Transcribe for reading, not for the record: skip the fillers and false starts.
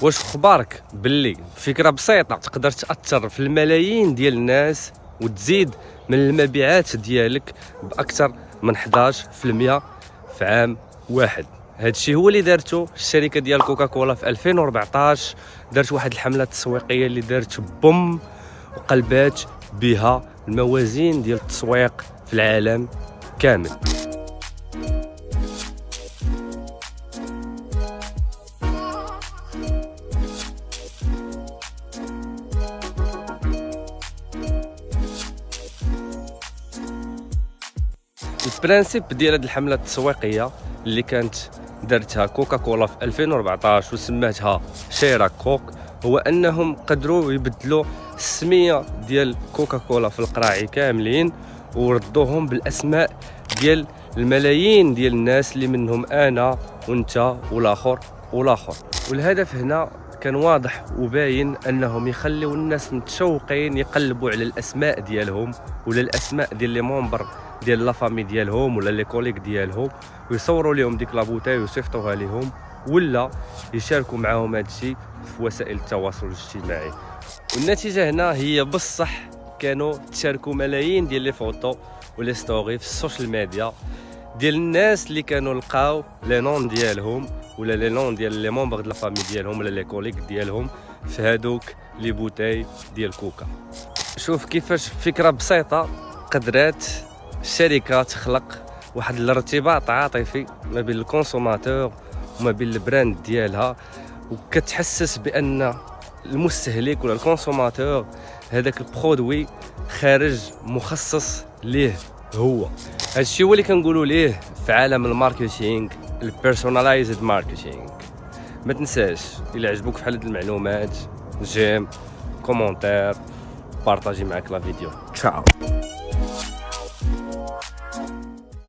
واش خبارك باللي فكره بسيطه تقدر تاثر في الملايين ديال الناس وتزيد من المبيعات ديالك باكثر من 11% في عام واحد؟ هادشي هو اللي دارته الشركه ديال كوكاكولا في 2014. دارت واحد الحمله تسويقيه اللي دارت بوم وقلبات بها الموازين ديال التسويق في العالم كامل. البرانسيب ديال هذه الحمله التسويقيه اللي كانت دارتها كوكاكولا في 2014 وسماتها شيرا كوك هو انهم قدروا يبدلوا السميه ديال كوكاكولا في القراعي كاملين وردوهم بالاسماء ديال الملايين ديال الناس اللي منهم انا وانت والاخر والاخر. والهدف هنا كان واضح وباين انهم يخليوا الناس متشوقين يقلبوا على الاسماء ديالهم ولا الاسماء ديال لي مونبر ديال لا فامي ديالهم ولا لي كوليك ديالهم ويصوروا لهم ديك لابوتاي ويصيفطوها لهم ولا يشاركوا معاهم هذا الشيء في وسائل التواصل الاجتماعي. والنتيجه هنا هي بصح كانوا تشاركوا ملايين ديال لي فوتو ولي ستوري في السوشيال ميديا ديال الناس اللي كانوا لقاو لي نون ديالهم ولا لي نون ديال لي مونبر ديال لا فامي ديالهم ولا لي كوليك ديالهم في هادوك لي بوتاي ديال كوكا. شوف كيفاش فكره بسيطه قدرات الشركه تخلق واحد الارتباط عاطفي ما بين الكونسوماتور وما بين البراند ديالها، وكتحسس بان المستهلك ولا الكونسوماتور هذاك البرودوي خارج مخصص ليه هو. هادشي هو اللي كنقولوا ليه في عالم الماركتينغ البيرسوناليزد ماركتينغ. ما تنساش الا عجبوك في هاد المعلومات جيم كومونتير بارطاجي معك لا فيديو. تشاو.